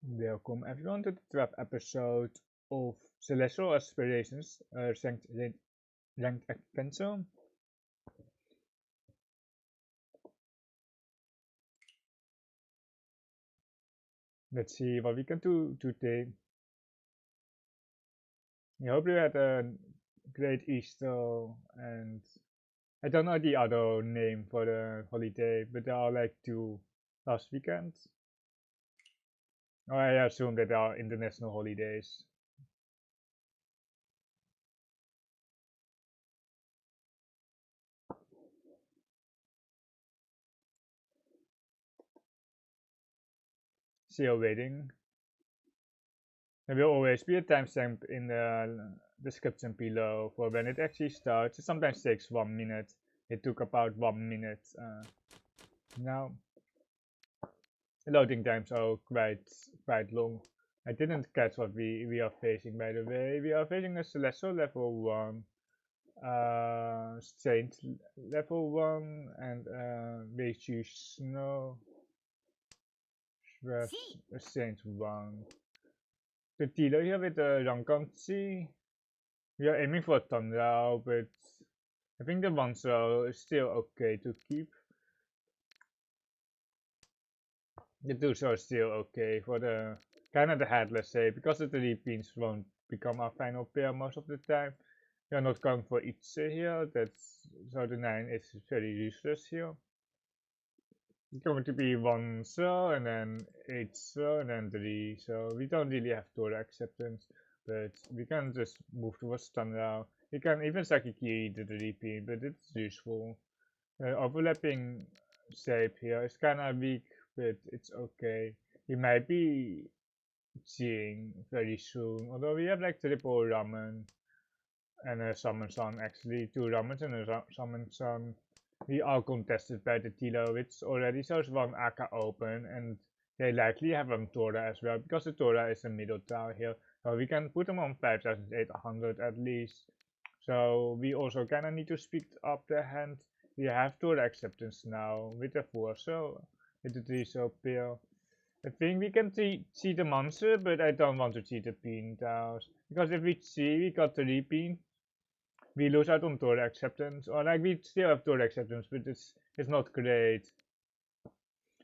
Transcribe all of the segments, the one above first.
Welcome everyone to the 12th episode of Celestial Aspirations, ranked adventure. Let's see what we can do today. I hope you had a great Easter, and I don't know the other name for the holiday, but there are like two last weekend. Or I assume that there are international holidays. Still waiting. There will always be a timestamp in the description below for when it actually starts. It sometimes takes 1 minute. It took about 1 minute. Now, the loading times are quite long. I didn't catch what we are facing, by the way. We are facing a Celestial level 1, Saint level 1, and Meiju Snow Saint 1. The dealer here with the Rankanchi. We are aiming for a Tundra, but I think the Vansel is still okay to keep. The twos are still okay for the kind of the head, let's say, because the 3 pins won't become our final pair most of the time. We are not going for each here, that's so the 9 is very useless here. It's going to be 1 cell and then 8 cell and then 3, so we don't really have Tora acceptance, but we can just move towards Tundra. We can even Sakiki the 3 pin, but it's useful. Overlapping shape here is kind of weak, but it's okay. We might be seeing very soon, although we have like triple ramen and a summon son, actually 2 ramens and a summon son. We are contested by the Tilo, which already shows 1 AK open, and they likely have a Tora as well, because the Tora is a middle tower here, so we can put them on 5800 at least. So we also kinda need to speed up the hand. We have Tora acceptance now with the 4 so with the 3 so pair. I think we can see the monster, but I don't want to see the pin towers, because if we see we got 3 pin, we lose out on Tora acceptance, or like we still have Tora acceptance, but it's not great.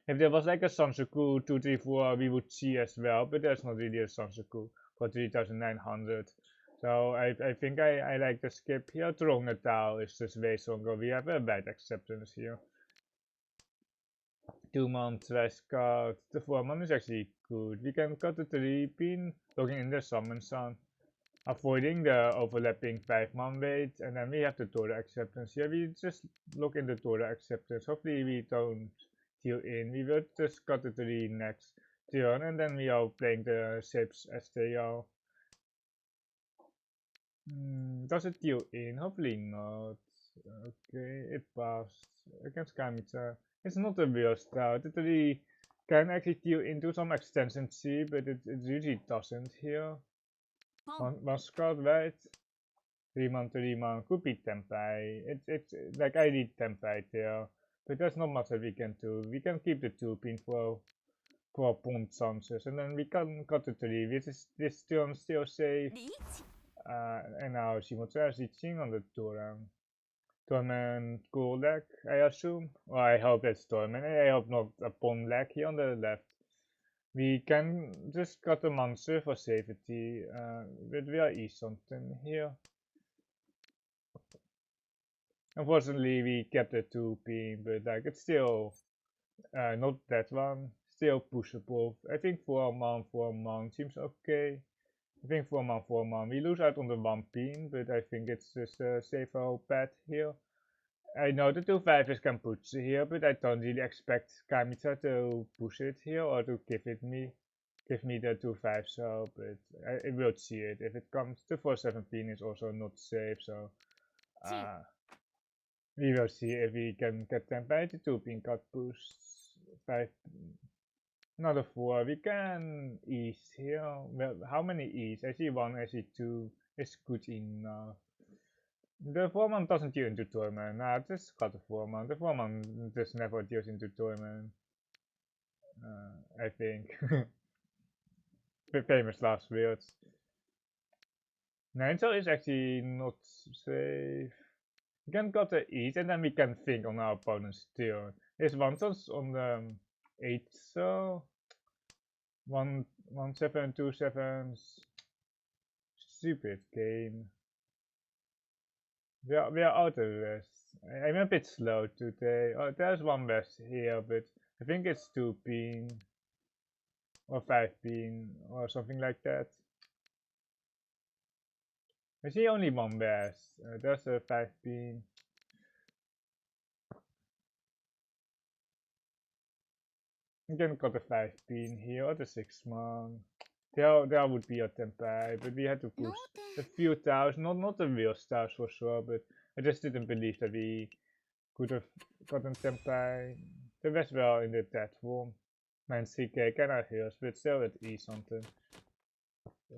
If there was like a Sansuku 234, we would see as well, but there's not really a Sansuku for 3900. So I think I like the skip here. Trongetao is just way stronger. We have a bad acceptance here. 2-man trash card. The 4-man is actually good. We can cut the 3-pin, looking in the summon sun, avoiding the overlapping 5-man wait, and then we have the Tora acceptance here. We just look in the Tora acceptance. Hopefully we don't deal in. We will just cut the 3 next turn, and then we are playing the shapes as they are. Does it deal in? Hopefully not. Okay, it passed against Kamitsa. It's not the worst out. It really can actually deal into some extension C, but it usually doesn't here. One scout, right? 3-man, 3-man, could be Tempai. It's like I need Tempai there, but there's not much that we can do. We can keep the 2-pin for Pond chances, and then we can cut the 3, which is this turn still safe. And now Shimotra is reaching on the Torment cool deck, I assume. Well, I hope it's Torment. I hope not a Pond lag here on the left. We can just cut the monster for safety, but we are east something here. Unfortunately, we kept the 2-pin, but like it's still not that one. Still pushable. I think 4-man seems okay. I think 4-man. We lose out on the 1-pin, but I think it's just a safer bet here. I know the 2-5 can push here, but I don't really expect Kamitsa to push it here or to give me the 2-5 so, but I will see it. If it comes, the 4-7-pin is also not safe, so we will see if we can get them by the 2-pin cut push. 5, another 4, we can ease here. Well, how many ease? I see 1, I see 2, it's good enough. The 4-man doesn't deal into Torment. Nah, just got the 4-man. The 4-man just never deals into Torment. I think. famous last words. Nainso is actually not safe. We can cut the east and then we can think on our opponent's turn. There's Wantons on the 8, so 1-7, 2-7s. Stupid game. We are out of this. I'm a bit slow today. Oh, there's one best here, but I think it's 2 pin or 5 pin or something like that. I see only one best. There's a 5 pin. You can cut a 5 pin here or the 6 man. There would be a tempai, but we had to push a few towers, not the real stars for sure, but I just didn't believe that we could have gotten tempai. The rest were in the dead form. Mijn CK can I hear, but still it is something.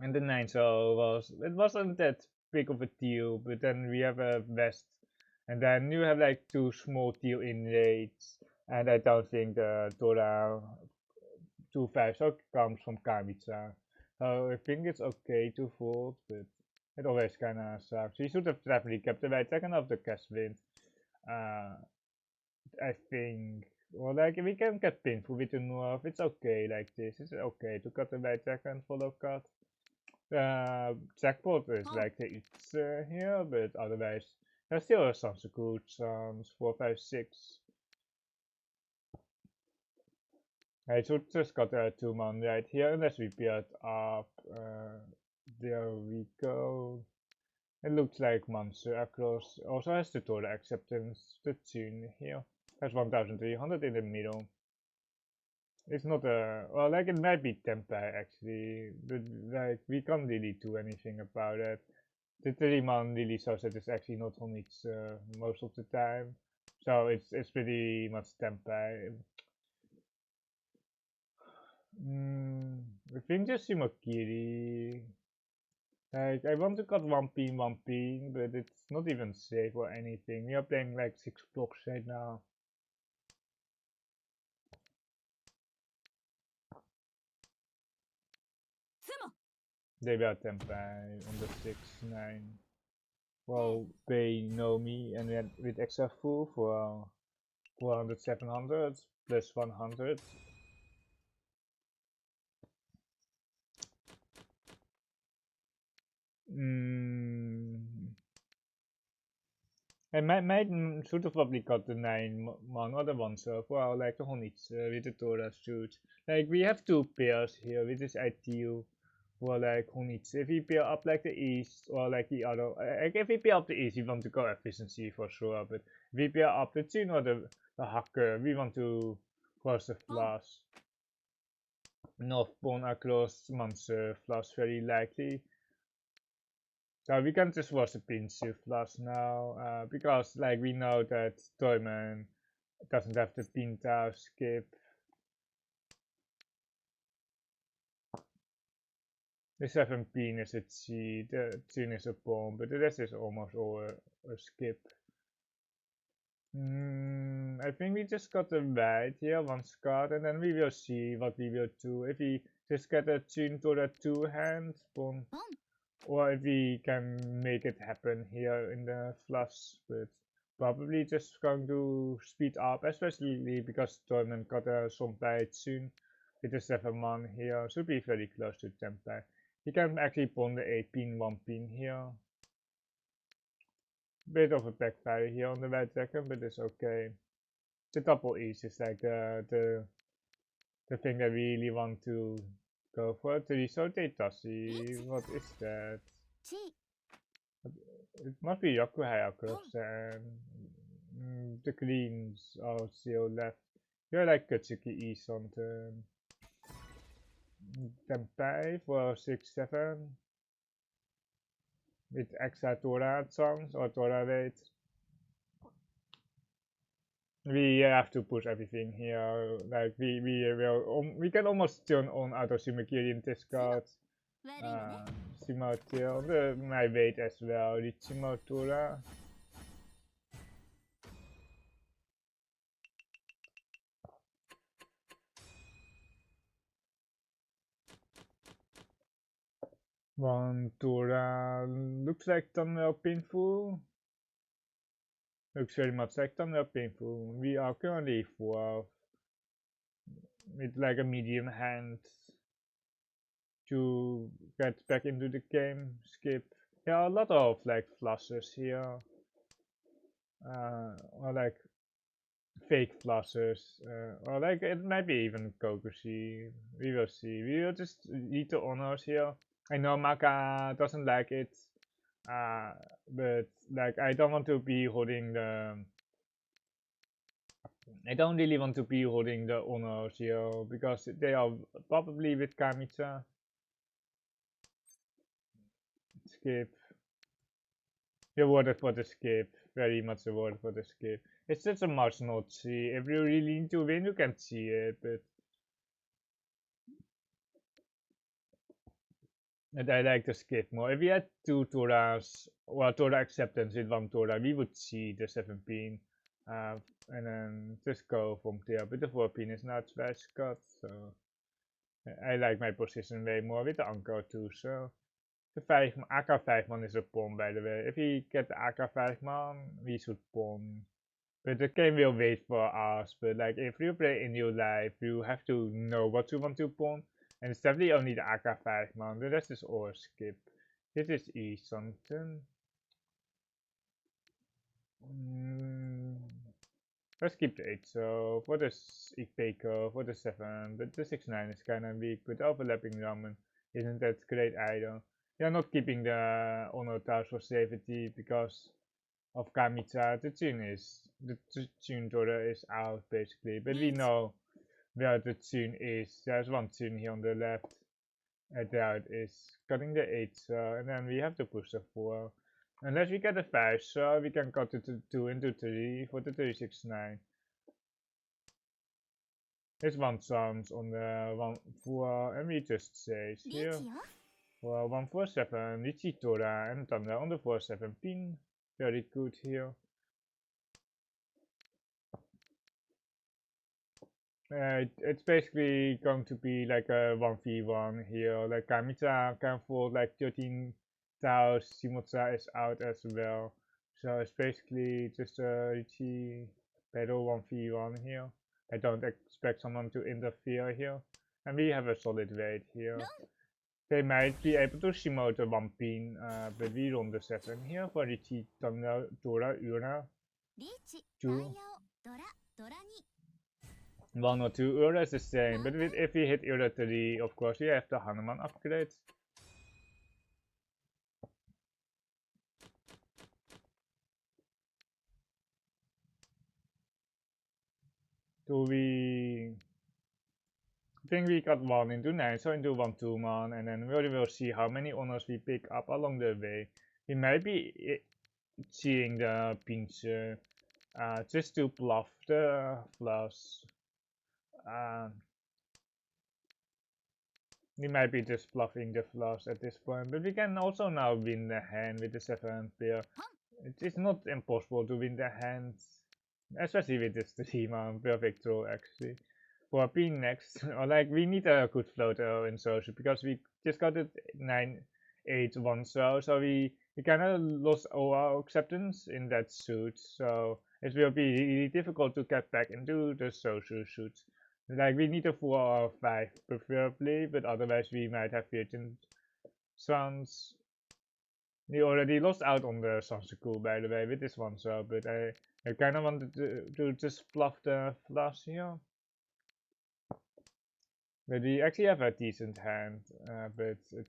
And the 9 so it wasn't that big of a deal, but then we have a west, and then you have like 2 small deal in raids, and I don't think the Dora 2-5 so comes from Kamitsa. So I think it's okay to fold, but it always kinda sucks. He should have definitely kept the right second of the cash win. I think, well, like if we can get painful with the north, it's okay like this. It's okay to cut the right second follow cut. Jackpot is like it's here, but otherwise there's still some good songs 4, 5, 6. I should just got a 2 man right here unless we build up. There we go. It looks like Monster across also has the total acceptance, the tune here. Has 1300 in the middle. It's not a, well, like it might be tempai actually, but like we can't really do anything about it. The 3-man really shows that it's actually not on its most of the time. So it's pretty much tempai. I think just Shimakiri. Like, I want to cut 1 pin, but it's not even safe or anything. We are playing like 6 blocks right now. They were tempai on the 6-9. Well, they know me, and then with extra full for 400, 700 plus 100. I might should have probably got the 9-man or the 1 so for like the Honitsu with the Tora suit. Like we have 2 pairs here, which is ideal for like Honitsu. If we pair up like the east or like the other, like if we pair up the east, we want to go efficiency for sure. But if we pair up the Jin or the hacker, we want to cross the flush. Northbound across Monster flush very likely. So we can just watch the Pinsu flush now, because like we know that Toyman doesn't have the Pinta skip. The 7 pin is a G, the 10 is a bomb, but the rest is almost all a skip. I think we just got the right here, 1 card, and then we will see what we will do. If we just get a tune to the 2 hand, boom. Or if we can make it happen here in the flush, but probably just going to speed up, especially because Dorman got a Sonpai soon with the 7-man here, should be very close to tempai. He can actually pawn the 8 pin, 1 pin here. Bit of a backfire here on the right second, but it's okay. The double east is like the thing I really want to go for. Terisote Tashi, what is that? It must be Yokuhaya across and the greens are still left. You're like Katsuki East on turn. Tempai for 6-7 with extra Tora songs or Tora rates. We have to push everything here. Like we can almost turn on out of Sumakiri in this card. Simatil, my weight as well, Richimotora. One Tora looks like thumbnail painful. Looks very much like thumbnail painful. We are currently 4 with like a medium hand to get back into the game. Skip. There are a lot of like flushes here. Or like fake flushes. Or like it might be even Kokoshi. We will see. We will just read the honors here. I know Maka doesn't like it. But like I don't want to be holding the I don't really want to be holding the honors here because they are probably with Kamitsa. Skip. Rewarded for the skip. Very much rewarded for the skip. It's just a marginal see. If you really need to win, you can see it, but I like the skip more. If we had 2 Toras, or Tora acceptance with 1 Tora, we would see the 7 pin. And then just go from there. But the 4 pin is not twice cut, so I like my position way more with the Anko too. So the 5 AK 5 man is a pawn, by the way. If we get the AK 5 man, we should pawn. But the game will wait for us. But like if you play in your life, you have to know what you want to pawn. And it's definitely only the AK 5 man. The rest is all skip. This is E something. Let's keep the 8. So for the Ikpeiko, for the 7, but the 6-9 is kinda weak. But overlapping ramen isn't that great either. They are not keeping the honor tiles for safety because of Kamitsa. The Tsun Tora is out basically. But we know where the Tsun is. There's one Tsun here on the left. There it is. Cutting the 8, and then we have to push the 4. Unless we get a 5, so we can cut it to 2 into 3 for the 369. There's one chance on the 1-4, and we just say here. For 147, Nichitora and Thunder on the 4-7 pin. Very good here. It's basically going to be like a 1v1 here. Like Kamitsa can fold like 13 tiles, Shimotsa is out as well. So it's basically just a Richie battle 1v1 here. I don't expect someone to interfere here. And we have a solid weight here. They might be able to Shimo the 1 pin, but we run the 7 here for Richie, Thunder, Tora, Ura. 2. 1 or 2 Ura is the same, but if we hit Ura 3, of course we have the Hanuman upgrade. Do we... I think we got 1 into 9, so into 1 2-man, and then we will see how many honors we pick up along the way. We might be seeing the pinch just to bluff the flush. We might be just bluffing the flush at this point, but we can also now win the hand with the 7 pair. It is not impossible to win the hands, especially with this 3-man perfect throw actually. For being next, or like we need a good floater in social because we just got it 9-8-1 so we kind of lost our acceptance in that suit, so it will be really difficult to get back into the social suits. Like we need a 4 or 5 preferably, but otherwise we might have Virgin Swans. We already lost out on the Sansaku by the way with this one, so but I kind of wanted to just bluff the flush here. But we actually have a decent hand, but it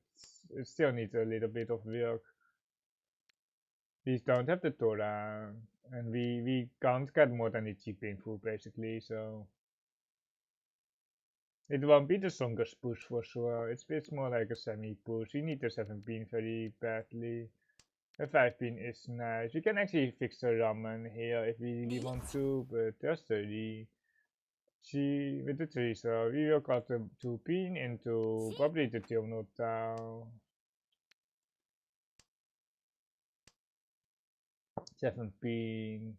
still needs a little bit of work. We don't have the Tora, and we can't get more than Ichi painful basically, so it won't be the strongest push for sure. It's more like a semi-push. We need the 7 pin very badly. The 5 pin is nice. We can actually fix the ramen here if we really want to, but there's 30. See, with the 3, so we will cut the 2 pin into probably the Tilno Tau. 7 pin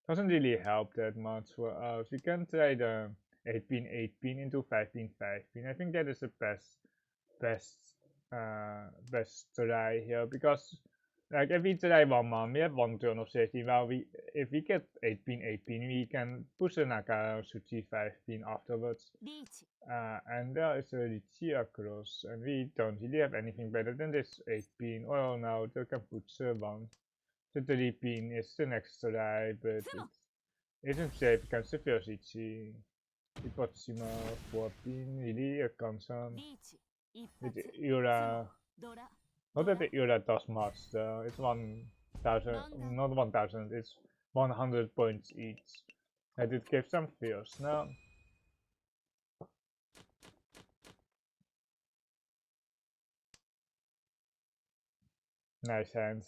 doesn't really help that much for us. We can try the 8 pin into 5 pin 5 pin. I think that is the best best try here, because like if we try one man, we have one turn of safety. Well, if we get 8 pin 8 pin, we can push the Naka Suchi 5 pin afterwards. And there is a Richi across, and we don't really have anything better than this 8 pin. Well, now they can put 1. The 3 pin is the next try, but it isn't safe against the first Richi. Ipotsima 4 pin, really a concern. With Ura, not that the Ura does much though, it's 1000, not 1000, it's 100 points each. And it gives some fears now. Nice hand.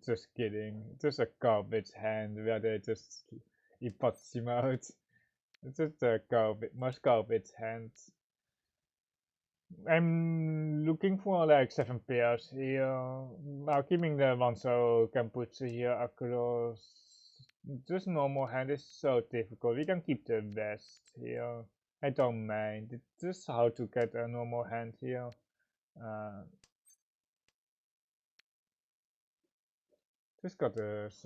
Just kidding. Just a garbage hand where they just Ipotsima out. It's just a garbage, most garbage hand. I'm looking for like 7 pairs here. Now keeping the one so can put here across. Just normal hand is so difficult. We can keep the best here. I don't mind. It's just how to get a normal hand here. Just got this.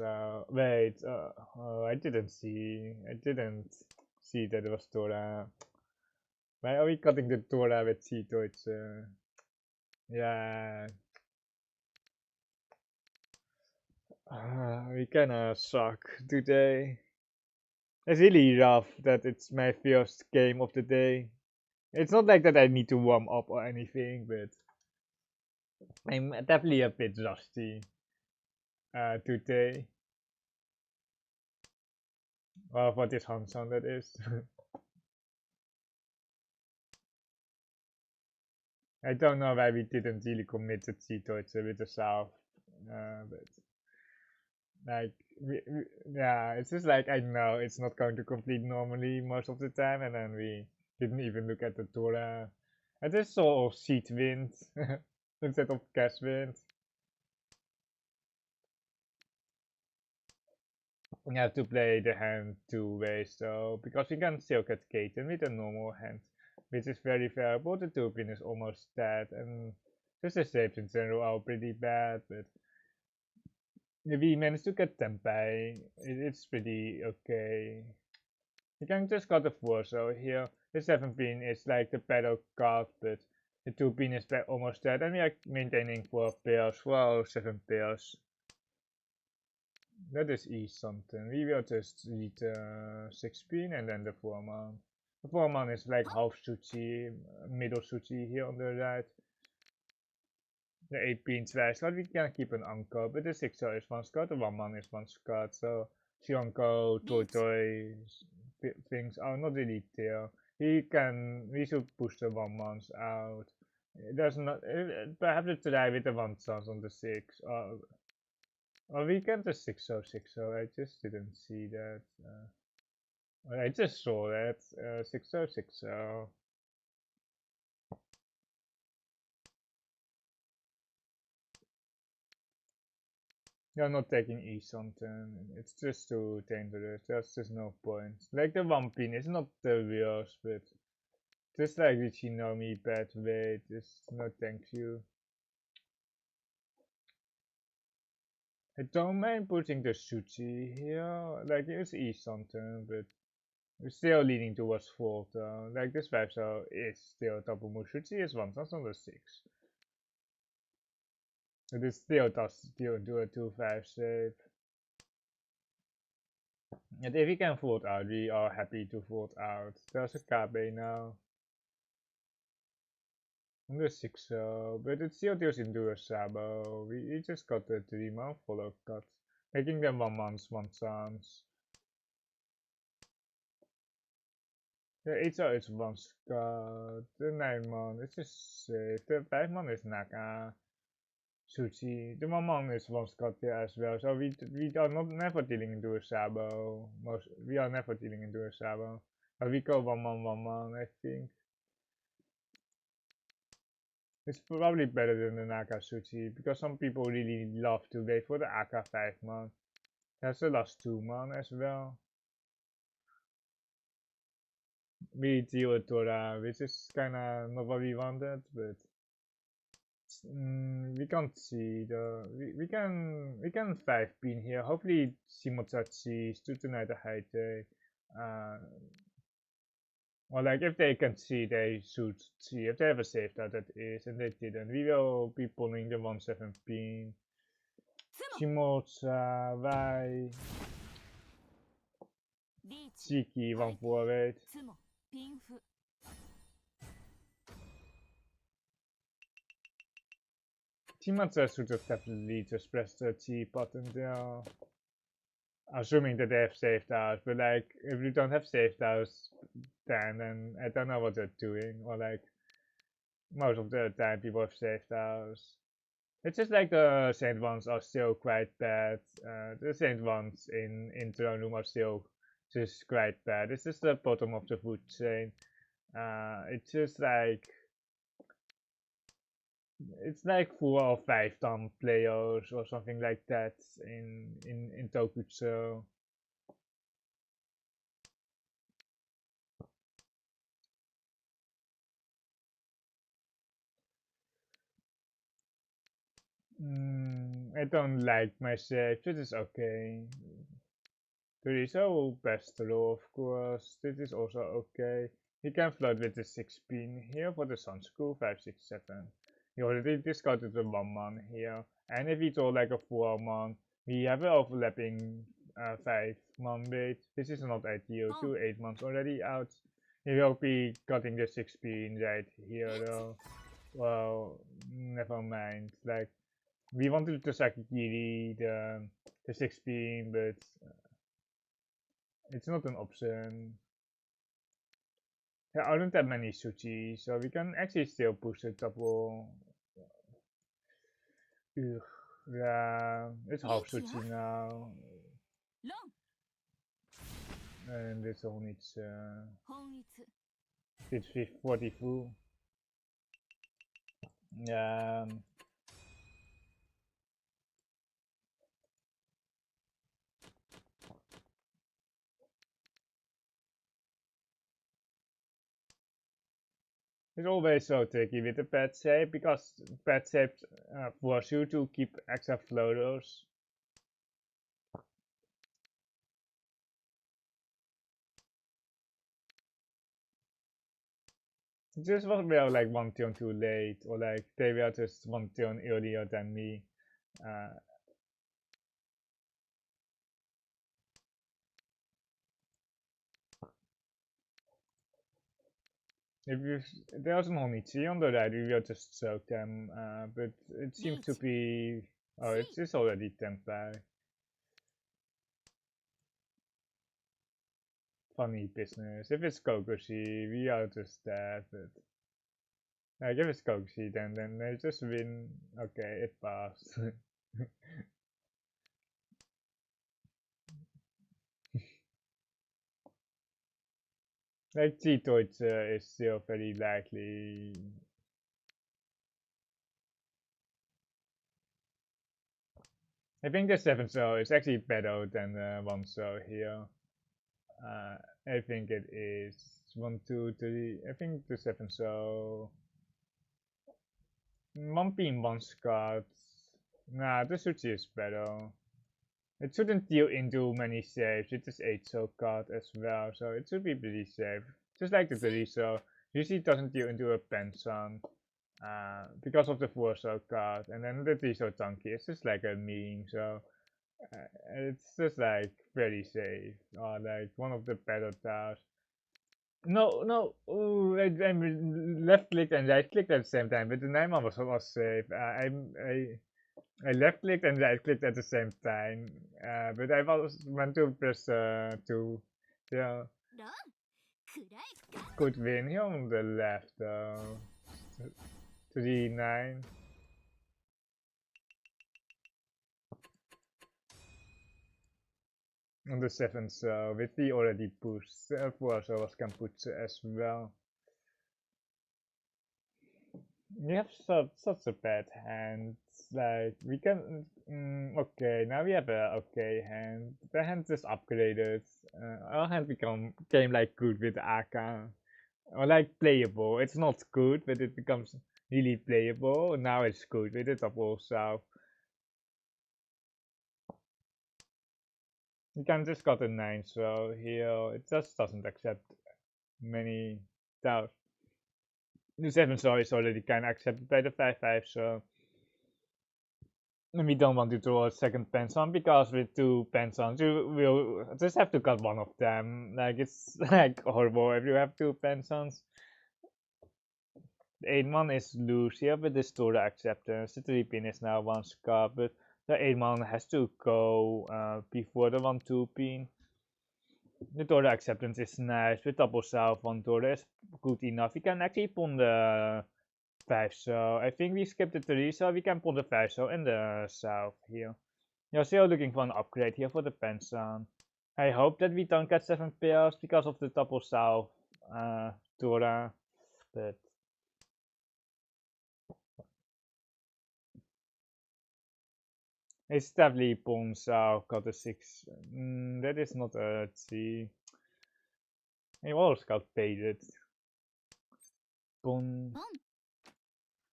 Wait. Oh, I didn't see. I didn't see that it was Dora. Why are we cutting the Dora with Cheeto? It's yeah. We kinda suck today. It's really rough that it's my first game of the day. It's not like that I need to warm up or anything, but I'm definitely a bit rusty today. Well, for this Hanchan that is. I don't know why we didn't really commit to Cheeto with the South, but like, yeah, it's just like I know it's not going to complete normally most of the time, and then we didn't even look at the Torah. I just saw seed wind instead of gas wind. We have to play the hand 2 ways though, because we can still get Katen with a normal hand, which is very variable. The 2-pin is almost dead, and just the saves in general are pretty bad, but we managed to get Tempai. It's pretty okay. You can just got the 4, so here the 7-pin is like the pedal card, but the 2-pin is almost dead, and we are maintaining 4 pairs, well, 7 pairs. That is easy something. We will just read the 6-pin and then the 4-man. The 4-man is like half Suchi, middle Suchi here on the right. The 8-pin twice slot, we can keep an anchor, but the 6er is 1 Scott, the 1-man is 1 Scott, so Shionko, Toy things are not really there. We should push the 1-mans out. There's not, perhaps a try with the 1 chance on the 6, or we can just 6-0, 6-0, I just didn't see that. I just saw that, 6-0, 6-0. You're not taking E something, it's just too dangerous, there's just no point. Like the 1-pin is not the worst, but just like the Shinomi bad way, just no thank you. I don't mind putting the Suchi here, like it's E something, but we're still leaning towards 4 though. Like this 5-0 is still double move Suchi is 1 chance on the 6. It is still does still do a 2-5 save. And if we can fold out, we are happy to fold out. There's a Kabe now. On the 6, but it still deals into a Sabo. We just got the 3-man follow cut, making them 1 man's 1 chance. The 8 is 1 Scott. The 9-man is just safe. The 5-man is Naka. Suchi. The 1-man is 1 Scott here as well. So we are not never dealing into a Sabo. We are never dealing into a Sabo. But we go 1-man, I think. It's probably better than the Naka Suchi, because some people really love to wait for the Aka 5-man. That's the last 2-man as well. We deal with Tora, which is kinda not what we wanted, but we can't see the we can 5-pin here. Hopefully Shimotachi tonight a high day. Or like if they can see, they should see. If they have a saved out, that is, and they didn't, we will be pulling the 1-7-pin. Shimotsa, Wai, Chiki, 1-4-8. Shimotsa should have definitely just pressed the T button there. Assuming that they have saved out, but like if you don't have saved out, then I don't know what they're doing, or like most of the time people have saved out. It's just like the Saint ones are still quite bad. The Saint ones in Throne Room are still just quite bad. It's just the bottom of the food chain. It's just like it's like 4 or 5 dumb players or something like that in Tokutsu. I don't like my save. This is okay. There is a best row, of course. This is also okay. He can float with the 6-pin here for the Sun School, 5, 6, 7. He already discarded the 1-man here. And if he draw like a 4-man, we have an overlapping 5-man wait. This is not ideal. 2 8-mans already out. He will be cutting the 6-pin right here though. Well, never mind. Like, we wanted to Sakigiri the 6-pin, but it's not an option. There aren't that many sushi, so we can actually still push a double. Ugh, yeah, it's half sushi now. And this Honitsu. It's 44. Yeah. It's always so tricky with the pet shape because pet shapes force you to keep extra floaters. Just was we are like 1 turn too late, or like they were just 1 turn earlier than me. If you there's an Honitsu on the right, we will just soak them, but it seems to be it's already Tenpai. Funny business. If it's Kokoshi, we are just dead, but like if it's Kokoshi, then they just win. Okay, it passed. Like Chitoitsu is still very likely. I think the 7-so is actually better than the 1-so here. I think it is 1, 2, 3. I think the 7-so. 1-pin 1 Scott. Nah, the Suchi is better. It shouldn't deal into many saves. It is 8-so card as well, so it should be pretty safe. Just like the 3-so. Usually it doesn't deal into a Penson. Because of the 4-so card. And then the 3-so Chunky is just like a meme, so it's just like very safe. Or like one of the better tasks. No. Ooh, I left clicked and right clicked at the same time, but the 9-man was safe. I left clicked and right clicked at the same time, but I went to press 2. Yeah, could win here on the left though. 3-9. On the 7th, so with the already pushed, 4-so was can push as well. We have such a bad hand. Like we can. Okay, now we have a okay hand. The hand is upgraded. Our hand came like good with Aka, or like playable. It's not good, but it becomes really playable. Now it's good with the double south. You can just got a 9, so here it just doesn't accept many doubts. The 7 so is already kind of accepted by the 5-5, so we don't want to draw a second Penson because with 2 Pensons you will just have to cut one of them. Like it's like horrible if you have 2 Pensons. The 8-1 is loose here with the store acceptance. The 3-pin is now 1 scar, but the 8-1 has to go before the 1-2 pin. The Torah acceptance is nice. With double south, 1 Torah is good enough. We can actually pawn the 5 so I think we skip the 3 so we can pawn the 5 so in the south here. You're still looking for an upgrade here for the Pensan. I hope that we don't get 7 pairs because of the double south Torah, but it's definitely pawn south, got a 6. That is not a 3. He almost got baited. Pawn.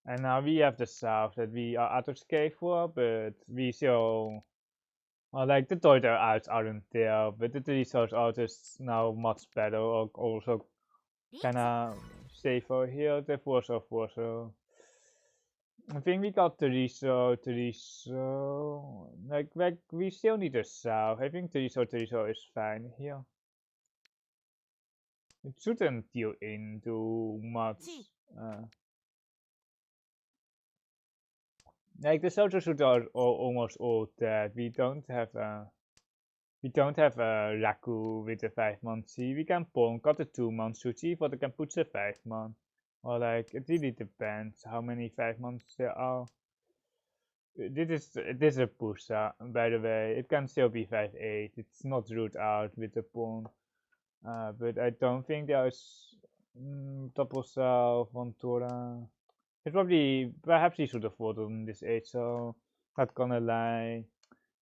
And now we have the south that we are out of scale for, but we still like the Deuter outs aren't there, but the resource out is now much better, or also kinda safer here, the Forso. I think we got the reso, like we still need a south. I think the reso is fine here. It shouldn't deal into much. Like the social should are almost all dead. We don't have a Raku with the 5-man C. We can pawn got a 2-man Suchi, but we can put the 5-man. Or like it really depends how many 5-mans there are. This is a push, by the way. It can still be 5-8. It's not ruled out with the pawn. But I don't think there's double south, one Tora. It's probably, perhaps he should have fought on this 8, so not gonna lie.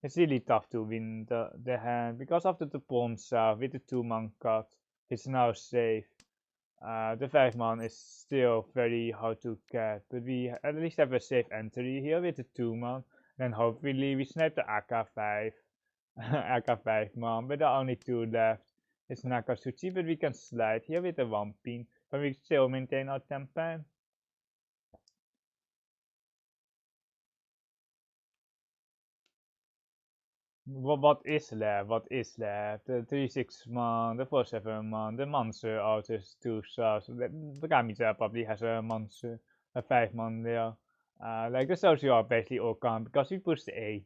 It's really tough to win the hand, because after the pawn south with the 2-man cut, it's now safe. The 5-man is still very hard to get, but we at least have a safe entry here with the 2-man. Then hopefully we snipe the AK5, AK5-man, but there are only 2 left. It's Nakatsuchi, but we can slide here with the 1-pin, but we still maintain our tempo. What is left? What is left? The 3-6-man, the 4-7-man, the monster out is 2 stars. The Gamita probably has a monster, a 5-man there. Like the social are basically all gone because we pushed the 8.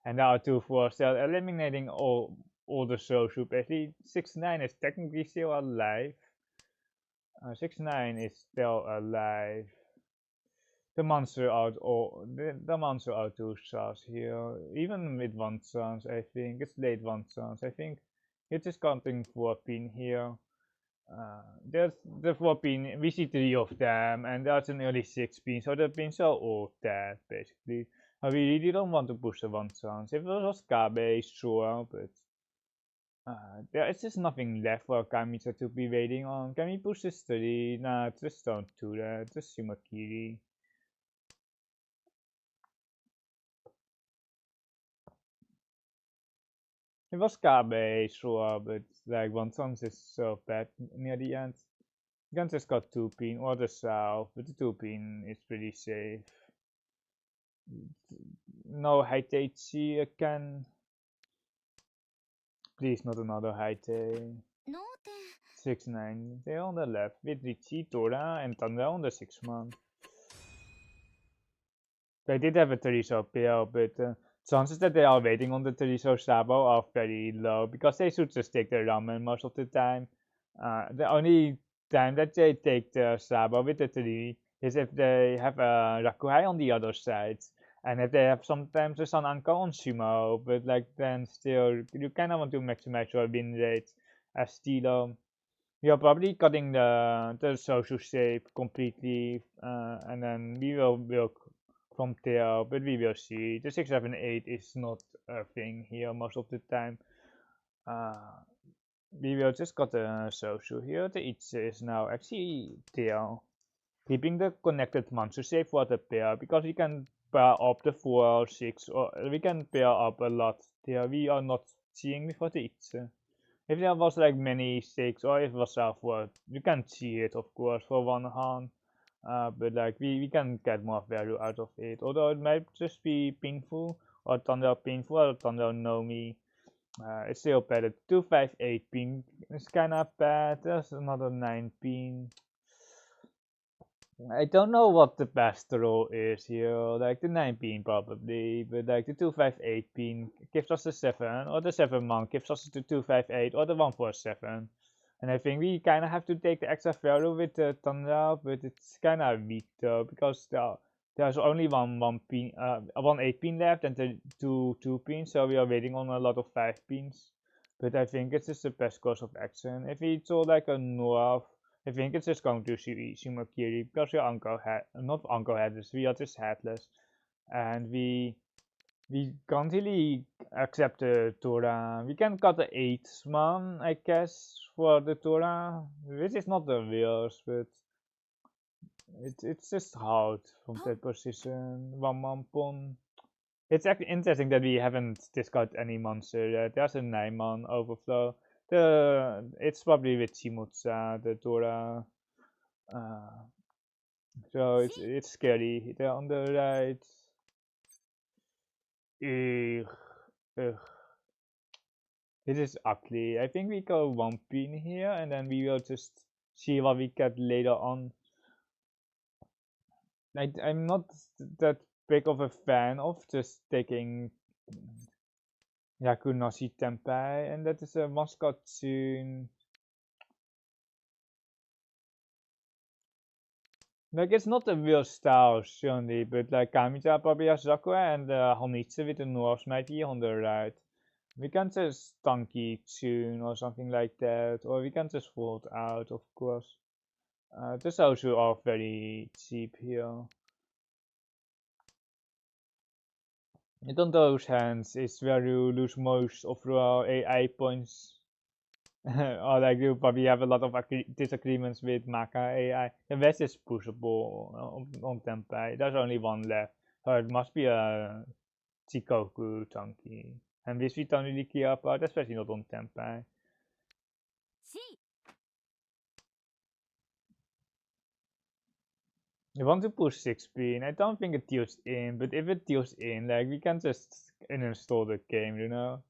And there are 2 4 still eliminating all the social. Basically 6-9 is technically still alive. 6-9 is still alive. The monster out or the monster out 2 stars here, even with 1 chance. I think it's late 1 chance. I think it is counting 4-pin here. There's the 4-pin, we see 3 of them, and there's an early 6-pin, so the pins are all dead basically. We really don't want to push the 1 chance. If it was Kabe, sure, but there is just nothing left for Kamicha to be waiting on. Can we push this 3? Nah, just don't do that. Just Sumakiri. It was Kabe, sure, but like 1 chance is so bad near the end. Guns has got 2-pin or the south, but the 2-pin is pretty safe. No Haitaichi again. Please, not another Haitei. 6-9. They're on the left with Richie, Tora, and Tanda on the 6-man. They did have a Teriso pair, but chances that they are waiting on the Teriso Sabo are very low because they should just take the ramen most of the time. The only time that they take the Sabo with the 3 is if they have a Rakuhai on the other side. And if they have sometimes a San Anko on Sumo, but like then still you kinda want to maximize your win rate as Stilo. You're probably cutting the social shape completely, and then we will work from there, but we will see. The 6-7-8 is not a thing here most of the time. We will just got the social here. The Itse is now actually there. keeping the connected monster shape for the pair, because we can pair up the 4 or 6, or we can pair up a lot there. We are not seeing before the itse. If there was like many 6, or if it was southward, you can see it of course for one hand. But like we can get more value out of it. Although it might just be painful, or thunder painful, or thunder no me. It's still better. 258 pin is kinda bad. There's another 9 pin. I don't know what the best roll is here, like the 9 pin probably, but like the 258 pin gives us the 7, or the 7 monk gives us the 258, or the 147. And I think we kind of have to take the extra value with the thunder, but it's kind of weak though, because there's only one pin, one 8 pin left, and the two pins, so we are waiting on a lot of 5 pins. But I think it's just the best course of action. If we saw like a north, I think it's just going to Shimakiri, because we're not uncle headless, we are just headless. And we can't really accept the Torah. We can cut the 8th one, I guess, for the Torah, which is not the worst, but it's just hard from that position. 1 man pawn. It's actually interesting that we haven't discarded any monster yet. There's a 9-man overflow. It's probably with Shimutsa, the Torah. So it's scary. They're on the right. Ugh, ugh. This is ugly. I think we go 1 pin here, and then we will just see what we get later on. I'm not that big of a fan of just taking Yakunoshi Tenpai, and that is a mascot soon. Like, it's not a real style, surely, but like Kamita probably has Sakura, and Honitsu with the Norse mighty on the right. We can just Tanky Tune or something like that, or we can just fold out, of course. This also are very cheap here. And on those hands is where you lose most of your AI points. Or like you probably have a lot of disagreements with MAKA AI. The rest is pushable on Tenpai. There's only one left. So it must be a Chikoku Tanky. And which we don't really care about, especially not on Tenpai. You want to push 6 pin. I don't think it deals in, but if it deals in, like we can just uninstall the game, you know?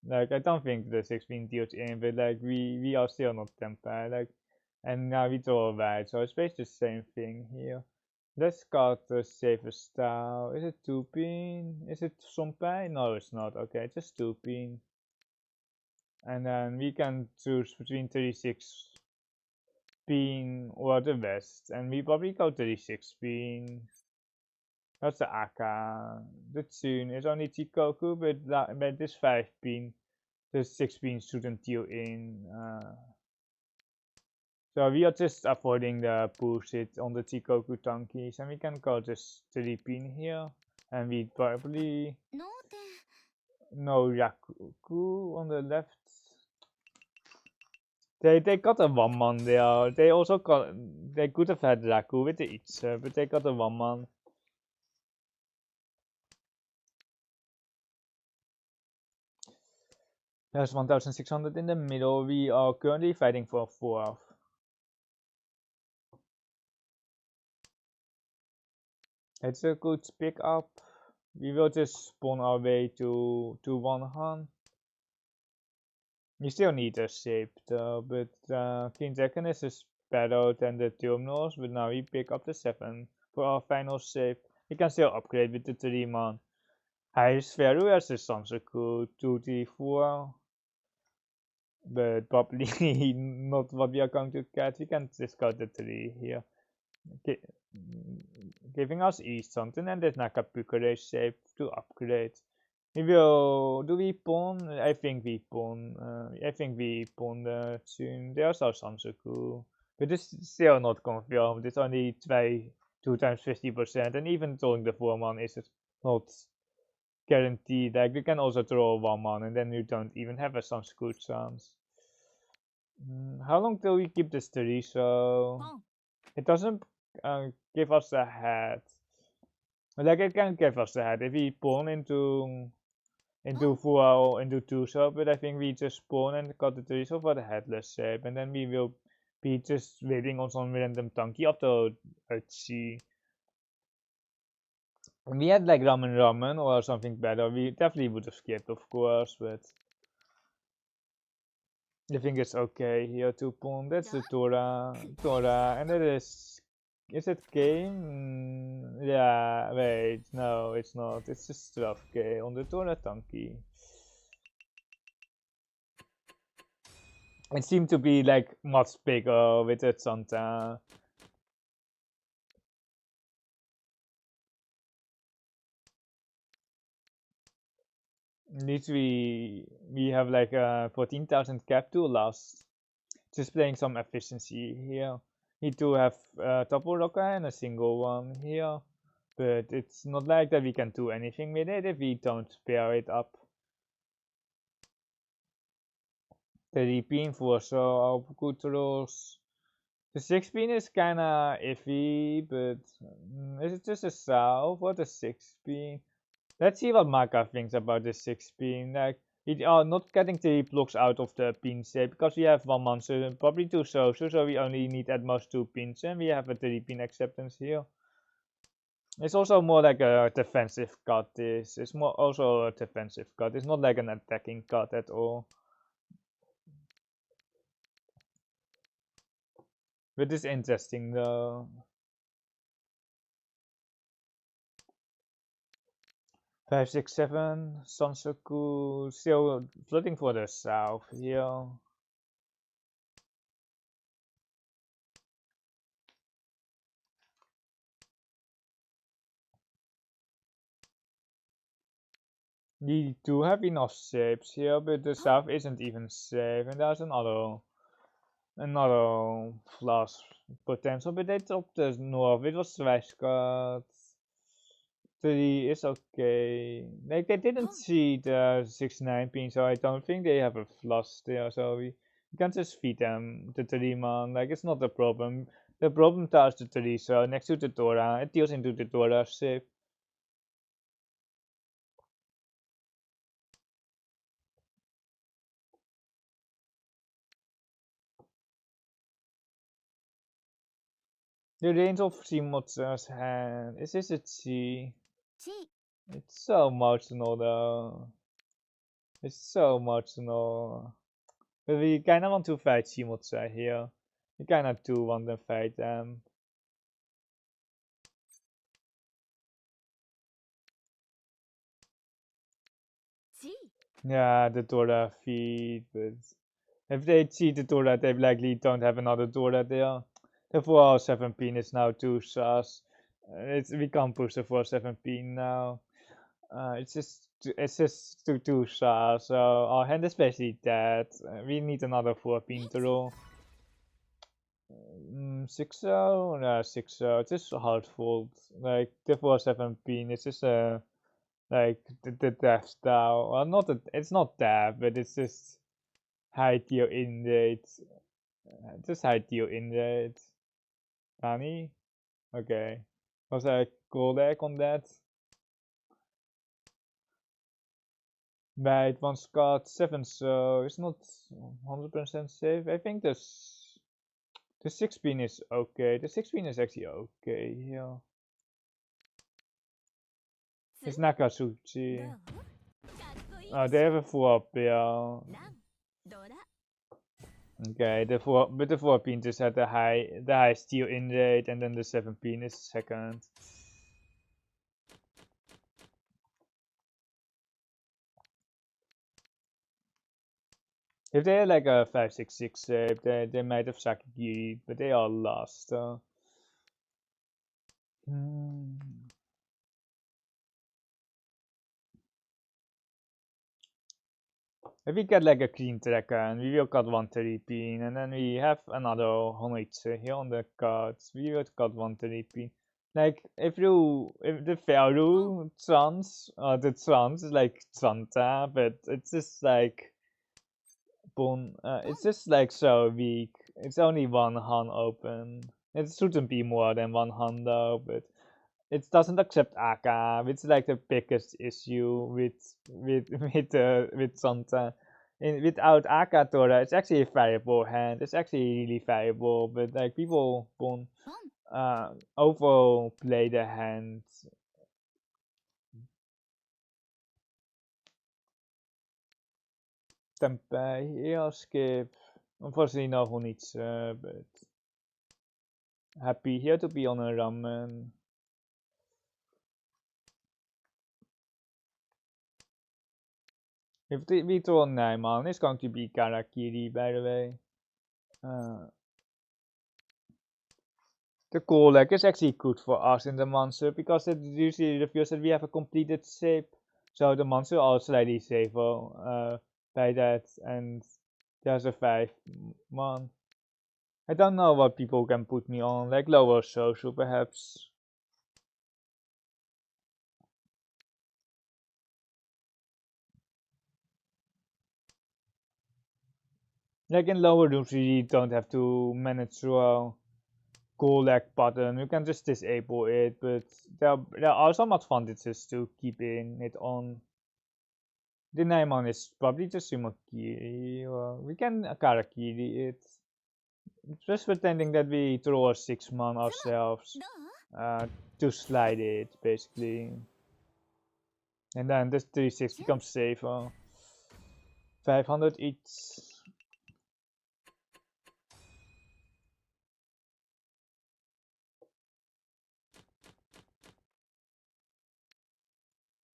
Like I don't think the 6 pin deals in, but like we are still not Tenpai, like, and now we draw right, so it's basically the same thing here. Let's cut the safest style. Is it 2 pin? Is it Sonpai? No, it's not. Okay, just 2 pin. And then we can choose between 36 pin or the West, and we probably go 36 pin. That's the Aka. The Tune is only Chikoku, but this 5 pin, the 6 pin shouldn't deal in. So we are just avoiding the push it on the Chikoku Tankies, and we can go just 3 pin here, and we probably no Yakuku on the left. They got a 1-man there. They also they could have had Raku with the Itse, but they got a 1-man. There's 1600 in the middle. We are currently fighting for 4th. It's a good pick up. We will just spawn our way to 1 hand. We still need a shape though, but King Dragon is better than the terminals, but now we pick up the 7 for our final shape. We can still upgrade with the 3-man. Highest value as the Sansaku 2, 3, 4. But probably not what we are going to get. We can discard the 3 here. Giving us East something, and this Nakapukure shape to upgrade. We will. Do we pawn? I think we pawn. I think we pawn the soon. There's our Sansaku, but it's still not confirmed. It's only 2 times 50%, and even throwing the 4-man is not guaranteed. Like you can also throw a 1-man, and then you don't even have a Sansaku chance. How long till we keep this 3? So it doesn't give us a head. Like it can give us a head if we pawn into 4 or into 2 so, but I think we just pawn and cut the trees over the headless shape, and then we will be just waiting on some random tanky after a C. If we had like ramen or something better, we definitely would have skipped, of course, but I think it's okay here to pawn. That's the Tora, and it is it game? Yeah, wait, no, it's not. It's just stuff K on the Tora tanky. It seemed to be like much bigger with the Santa. At least we have like a 14,000 cap to last. Just playing some efficiency here. Need to have a double rocker and a single one here. But it's not like that we can do anything with it if we don't pair it up. The 3-pin for so good rolls. The 6-pin is kinda iffy, but is it just a south or the 6-pin? Let's see what MAKA thinks about the 6-pin. Like, we are not getting 3 blocks out of the pin shape because we have 1 monster, probably 2 so we only need at most 2 pins, and we have a 3-pin acceptance here. It's also more like a defensive cut. It's more also a defensive cut. It's not like an attacking cut at all. But it's interesting though. 5, 6, 7, Sansoku still flooding for the south here. We do have enough shapes here, but the south isn't even safe, and there's another flash potential, but they topped the north. It was twice cut. 3 is okay. Like they didn't see the 6-9 pin, so I don't think they have a flush there, so we can just feed them the 3 man. Like it's not a problem. The problem touches the 3, so next to the Dora, it deals into the Dora shape. The range of Shimotsu's hand. Is this a Chi? It's so emotional though. It's so emotional. But we kinda want to fight Shimotsu here. We kinda do want to fight them. Yeah, the Dora feed, but if they cheat the Dora, they likely don't have another Dora there. The 407 pin is now 2 sus. We can't push the 407 pin now. It's just two sus, so our hand is basically dead. We need another 4 pin to roll. 6-0? No, 6-0. It's just hard fold. Like the 4-7 pin, it's just like the death style. Well, not it's not death, but it's just high tier indeed. Just high tier indeed. Nani? Okay. Was there a callback on that? Right, one got 7, so it's not 100% safe. I think the 6-pin is okay. The 6-pin is actually okay here. It's Nakatsuchi. Oh, they have a 4-up, yeah. Okay, the 4-pin just had the high steal in rate, and then the 7-pin is second. If they had like a 5-6-6 shape, they might have Sakigiri, but they are lost. If we get like a clean tracker, and we will cut 1 3-pin, and then we have another Honitsu here on the cards, we will cut 1 3-pin. Like if the Pharaoh the trans is like Santa, but it's just like it's just like so weak. It's only 1 Han open. It shouldn't be more than 100, but it doesn't accept AKA, which is like the biggest issue with Santa. Without AKA Tora, it's actually a variable hand. It's actually really variable, but like people won't overplay the hand. Tempeh here, skip. Unfortunately, no Honitsu, but happy here to be on a ramen. If we throw Naiman, it's going to be Karakiri, by the way. The core leg is actually good for us in the monster because it usually reveals that we have a completed shape. So the monster are slightly safer by that, and there's a 5-man. I don't know what people can put me on, like lower social perhaps. Like in lower rooms, you don't have to manage through a core leg button. You can just disable it, but there are some advantages to keeping it on. The Naimon is probably just Sumakiri, or we can Karakiri it. Just pretending that we throw a 6-man ourselves uh, to slide it, basically. And then this 3-6 becomes safer. 500 each.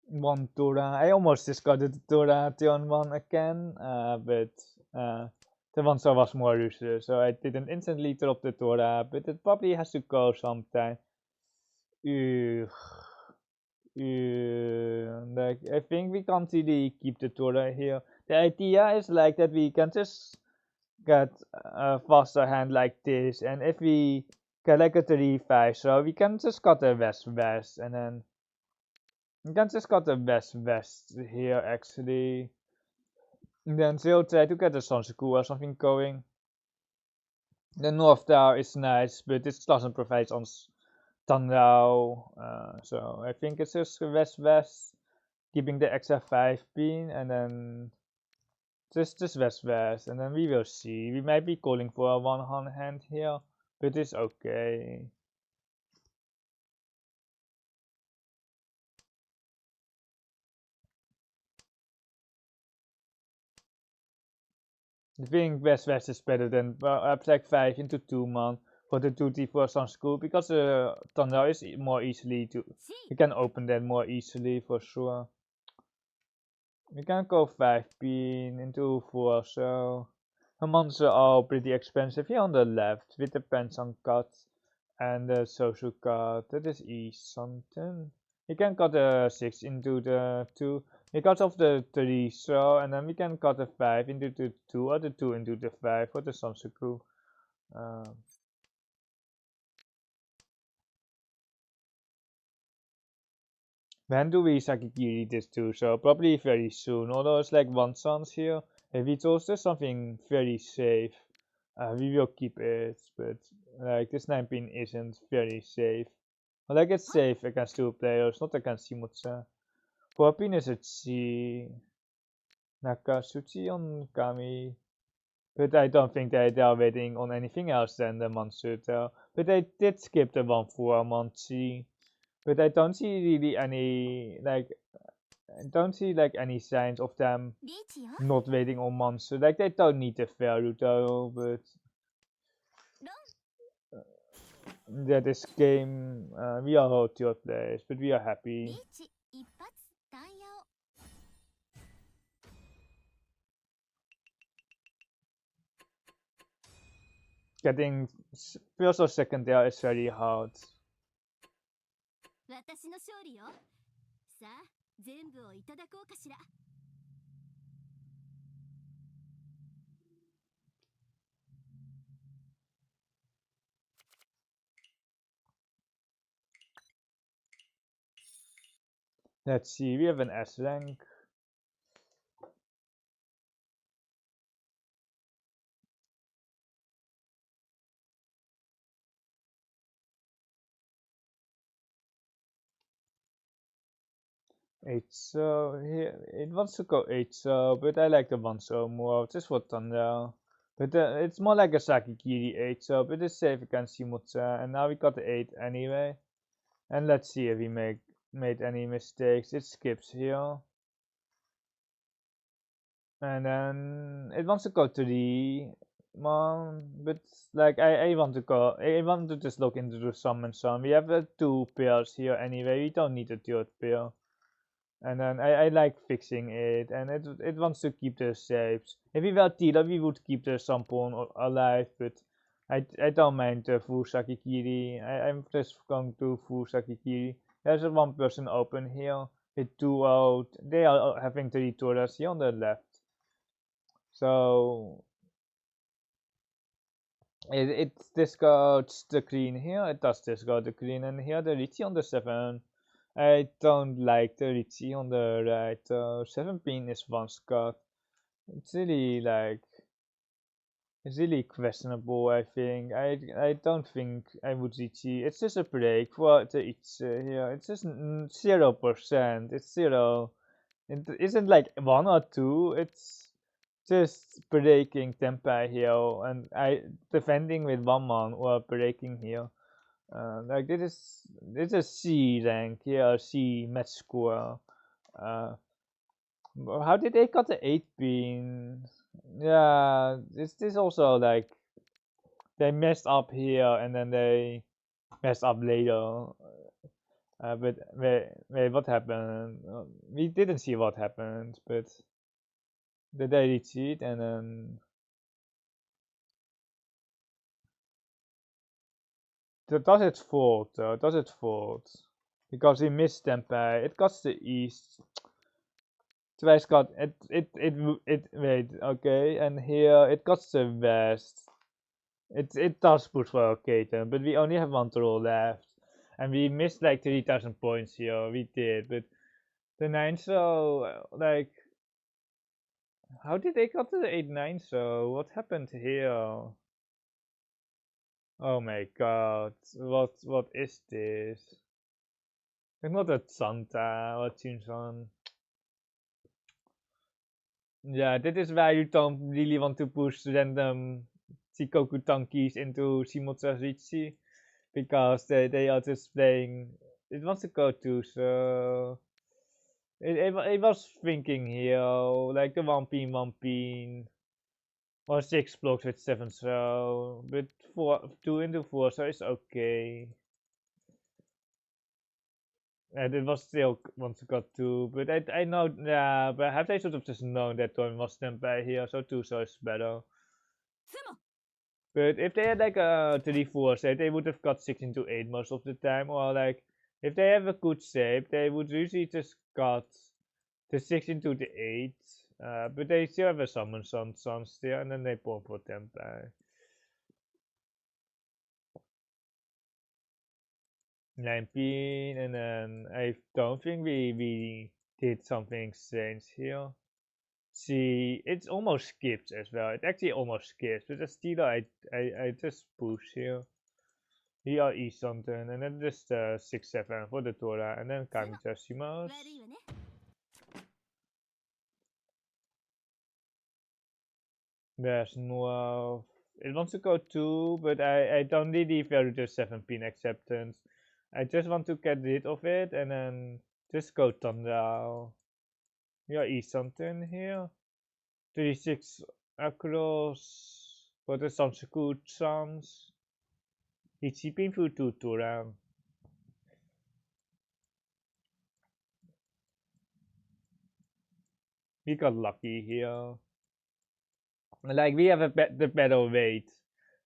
One Tora. I almost discarded the Tora turn 1 again, but the one so was more useless, so I didn't instantly drop the Tora, but it probably has to go sometime. Ugh. Like I think we can't really keep the Tora here. The idea is like that we can just get a faster hand like this, and if we get like a 3-5, so we can just cut a west and then we can just cut a west here actually. And then still try to get a Sansaku or something going. The north tower is nice, but it doesn't provide on Tanrao, so I think it's just west, keeping the extra 5 pin, and then just west, and then we will see. We might be calling for a 1 hand here, but it's okay. I think west is better than perhaps like 5 into 2-man for the 2T for some school, because the Tanrao is more easily to, you can open that more easily for sure. We can go 5 pin into 4, so the monsters are pretty expensive here on the left with the pension cut and the social cut. That is something. You can cut a 6 into the 2 because of the 3, so, and then we can cut a 5 into the 2 or the 2 into the 5 for the Sansaku. When do we Sakigiri this too? So probably very soon. Although it's like one chance here. If we chose just something very safe, we will keep it. But like this 9-pin isn't very safe. Well, like it's safe against 2 players, not against Shimutsa. 4-pin is a Chi. Nakasuchi on Kami. But I don't think they are waiting on anything else than the Mansuta. But they did skip the 1-4 Manchi. But I don't see really any like I don't see like any signs of them not waiting on monster. Like they don't need the value though, but that this game we are all 3rd place, but we are happy. Getting first or second there is very hard. Let's see, we have an S rank. 8 so here it wants to go 8 so, but I like the 1 so more. Just for Thunder. But it's more like a Sakikiri 8 so, but it's safe against Shimutsa. And now we got the 8 anyway. And let's see if we made any mistakes. It skips here. And then it wants to go to the but like I want to go. I want to just look into the sum and sum. We have 2 pairs here anyway. We don't need a 3rd pair. And then I like fixing it, and it wants to keep the shapes. If we were Tila, we would keep the sum pawn alive, but I don't mind the full Sakikiri. I'm just going to full Sakikiri. There's a 1 person open here with 2 out. They are having 3 Toras here on the left. So it discards the queen here, it does discard the queen, and here the Ricci on the 7. I don't like the Ricci on the right. 7 pin is 1 Scott. It's really like it's really questionable. I think I don't think I would Ricci. It's just a break for the here. It's just 0%. It's 0. It isn't like 1 or 2. It's just breaking tempo here, and I defending with 1 man or breaking here. Like this is C rank here, C match score. Uh, how did they got the 8 pin? Yeah, this also like they messed up here and then they messed up later. But wait, what happened? We didn't see what happened, but they cheat and then does it fault though? Does it fault? Because he missed tempo. It got the east. Twice got it wait, okay, and here it got the west. It does push for Katen, but we only have 1 throw left. And we missed like 3,000 points here. We did, but the 9 so like how did they got to the 8-9 so? What happened here? Oh my god. What is this? It's not a Santa or Chinson. Yeah, this is why you don't really want to push random Shikoku Tankies into Shimotsu's Richi, because they are just playing. It wants to go to, so it was thinking here, like the 1 pin, or 6 blocks with 7 so, but 2 into 4 so it's okay. And it was still wants to go 2, but I know, yeah, but have they sort of just known that one was them by here, so 2 so is better. But if they had like a 3-4 shape, they would have got 6 into 8 most of the time. Or like, if they have a good shape, they would usually just got the 6 into the 8. But they still have a summon some still, and then they pull for them back. 19, and then I don't think we did something strange here. See, it's almost skipped as well. It actually almost skips, but still I just push here. Here is something, and then just 6-7 for the Torah, and then Kamijashimas. There's no. It wants to go 2, but I don't really value the 7 pin acceptance. I just want to get rid of it and then just go Thunder. Yeah, is something here. 36 across for the Sansaku chance. It's keeping through 2 Torah. We got lucky here. Like we have the better weight,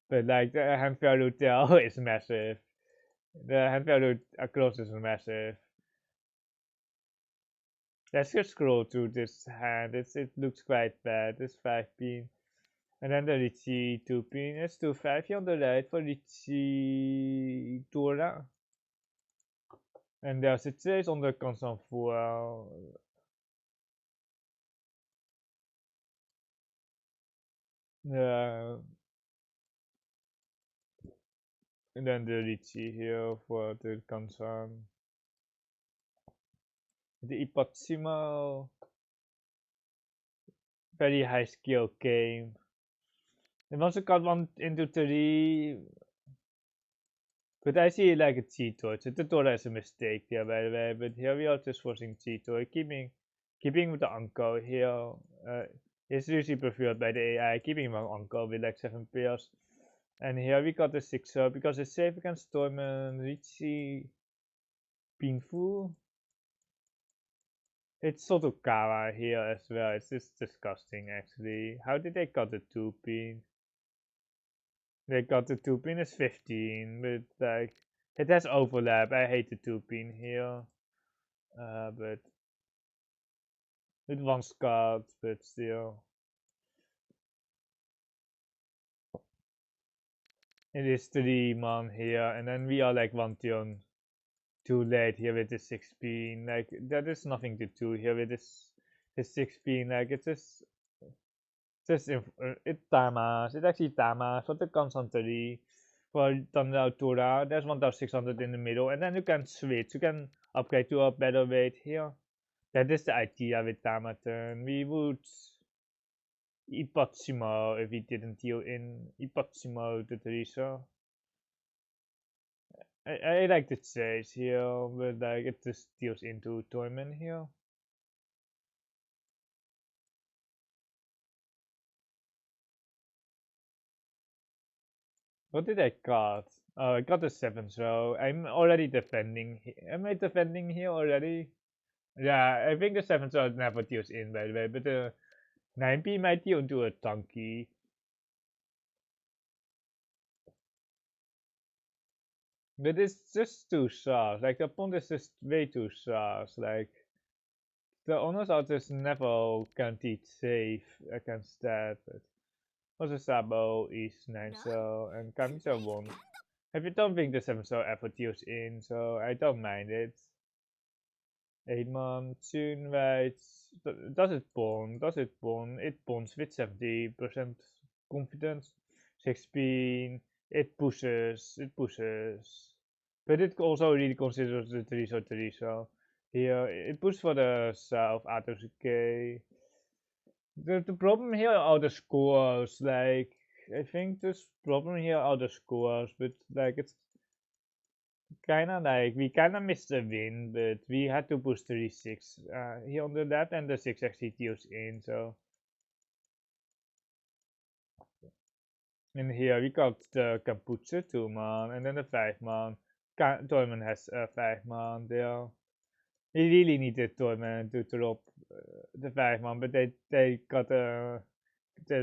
but like the hand value tail is massive. The hand value across is massive. Let's just scroll through this hand. It looks quite bad. This 5 pin, and then the Richie 2 pin. It's 2-5 here on the right for Richie Tora, and there's a chase on the console for. Yeah, and then the Richie here for the console. the Ipotsimo, very high skill game. And once I got one into 3, but I see it like a cheater. So the Dora is a mistake there, by the way. But here we are just forcing cheater, keeping with the uncle here. It's usually preferred by the AI, keeping my uncle with like 7 pairs. And here we got the 6er because it's safe against Stormen, Richie, painful. It's Sotokawa here as well. It's just disgusting actually. How did they got the 2-pin? They got the 2-pin is 15, but like it has overlap. I hate the 2-pin here. But with one Scott, but still. It is 3 man here, and then we are like 1 turn too late here with the 6-pin. Like there is nothing to do here with this 6-pin. Like it's just it damage. It actually damage. What the comes on 3 for Thunder Tora. There's 1600 in the middle, and then you can switch. You can upgrade to a better weight here. That is the idea with Tamaturn. We would Ipotsimo if we didn't deal in Ipotsimo to Teresa. I like the chase here, but like it just deals into Toyman here. What did I got? Oh, I got the 7, so I'm already defending. Am I defending here already? Yeah, I think the 7 so never deals in, by the way, but the 9p might deal into a donkey. But it's just too soft. Like the opponent is just way too soft. Like the owners are just never guaranteed safe against that. But also Sabo is 9 so and Kamisa 1. If you don't think the 7 so ever deals in, so I don't mind it. 8 man, soon waits. Does it burn? Does it burn? It burns with 70% confidence. 16. It pushes. It pushes. But it also really considers the Triso. Here, it pushes for the south Atosuke. The problem here are the scores. Like, I think this problem here are the scores, but like it's kind of like we kind of missed the win, but we had to push 36 here on the left, and the 6 actually deals in. So, and here we got the Kamputsu 2 man, and then the 5 man. Toyman has a 5 man there. We really needed Toyman to drop the 5 man, but they got the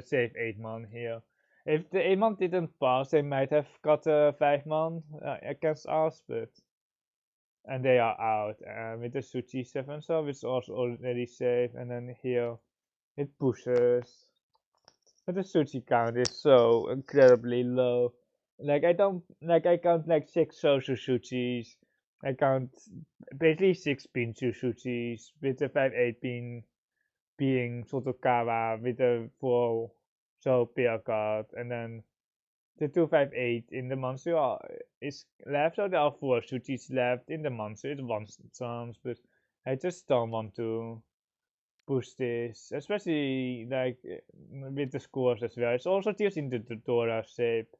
safe 8 man here. If the 8 man didn't pass, they might have got a 5 man against us, but and they are out with the Suchi 7 so it's also already safe, and then here it pushes, but the Suchi count is so incredibly low. Like I count like 6 social Suchis. I count basically 6 pin Suchis with the 5-8 pin being Sotokawa with the 4 so pair card, and then the 258 in the monster is left, so there are 4 Suchis left in the monster. It's one chance, but I just don't want to push this, especially like with the scores as well. It's also just in the Dora shape.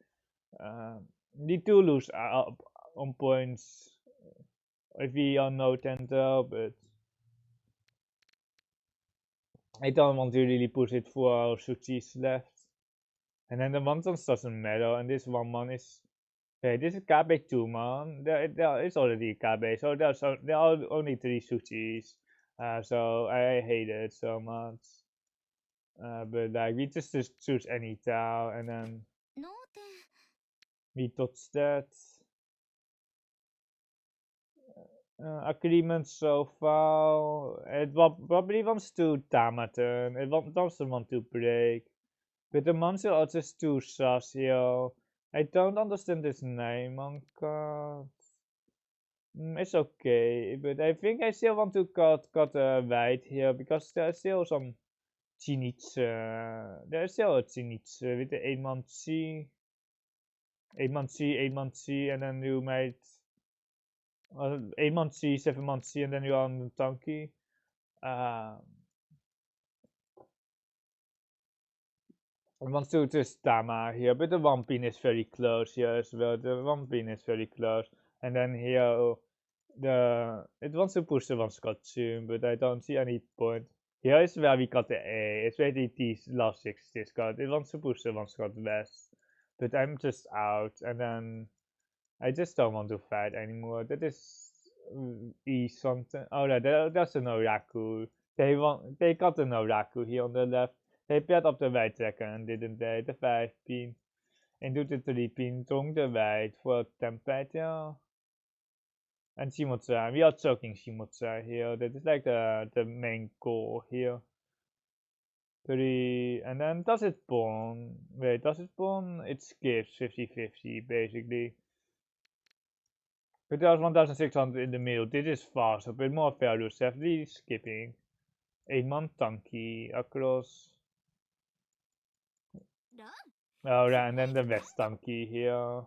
We do lose up on points if we are no tender, but I don't want to really push it for our Suchis left. And then the Montons doesn't matter, and this one man is okay. This is Kabe 2 man. There is already Kabe, so there are only 3 Suchis. So I hate it so much. But like we just choose any tile, and then we touch that. Agreement so far. It probably wants to Tamaturn. It doesn't want to break. But the monster are just too sus here. I don't understand this name on card. It's okay, but I think I still want to cut a white here because there's still some Chinitsu. There's still a Chinitsu with the 8-month C. 8-month C, 8-month C, and then you might 8 months C, 7 months C, and then you're on the donkey. Uh, I want to just Tama here, but the one pin is very close here as well. The one pin is very close, and then here it wants to push the one Scott soon, but I don't see any point. Here is where we got the A. It's really these last 6 discard. It wants to push the one Scott west, but I'm just out, and then I just don't want to fight anymore. That is E something. Oh, no, that's an Oracle. They got an Oracle here on the left. They paired up the white dragon, didn't they? The 5 pin. And do the 3 pin, drong the white for template, yeah. And Shimotsa, we are choking Shimotsa here. That is like the main goal here. 3, and then does it spawn? Wait, does it spawn? It skips 50-50 basically. But there's 1600 in the middle. This is fast, a bit more value. 70 skipping. 8-man tanky across. Oh, and then the west tanky here.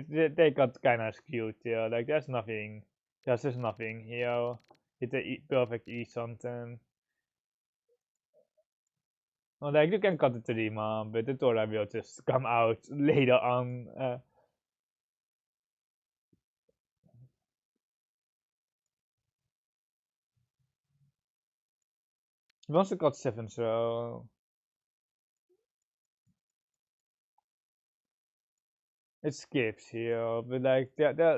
They got kind of skewed here. Like there's just nothing here. It's a perfect E something. Well, like you can cut the 3-man, but the Torah will just come out later on. He wants to cut 7, so it skips here, but like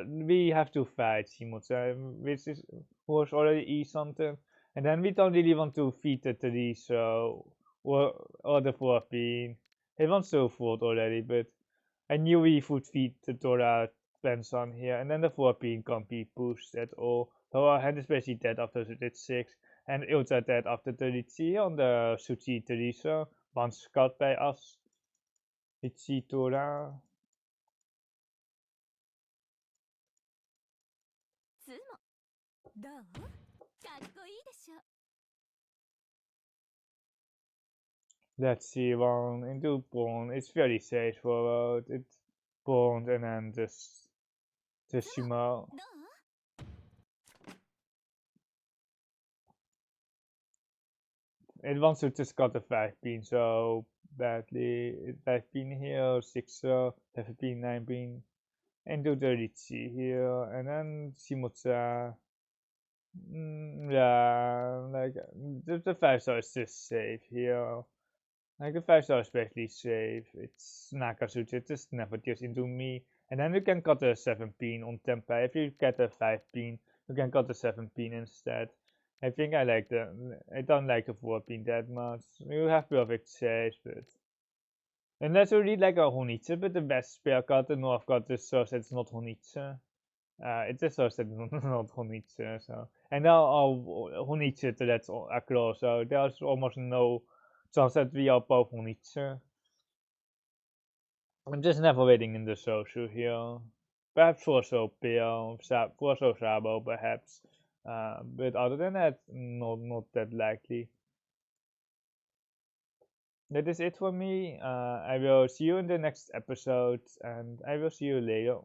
we have to fight Shimotsa, which is was already E something, and then we don't really want to feed the 3, so or the 14. He wants to fold already, but I knew we would feed the Torah Benson here, and then the 14 can't be pushed at all. So our hand is basically dead after 36, and ultra dead after 33 on the Suchi 3, so one scout by us. Ichi Torah. Let's see, one into pawn. It's very straightforward. It's pawn and then just shima. It wants to just cut the 5 pin so badly. 5 pin here, 6 7 pin, 9 pin, and do the Ritzy here, and then Shimotsa. Yeah, like the 5-star is just safe here. Like the 5-star is especially safe. It's Nakasuchi, it just never deals into me. And then you can cut the 7 pin on Tempai. If you get a 5 pin, you can cut the 7 pin instead. I think I don't like the 4 pin that much. You have perfect saves, but unless you read like a Honitsu, but the best spell card, the North card just shows that it's not Honitsu. It just shows that it's not Honitsu, so. And now Honitsu to that's across, so there's almost no chance that we are both Honitsu. I'm just never waiting in the social here. Perhaps also Pale, also Sabo, perhaps. But other than that, not that likely. That is it for me. I will see you in the next episode, and I will see you later.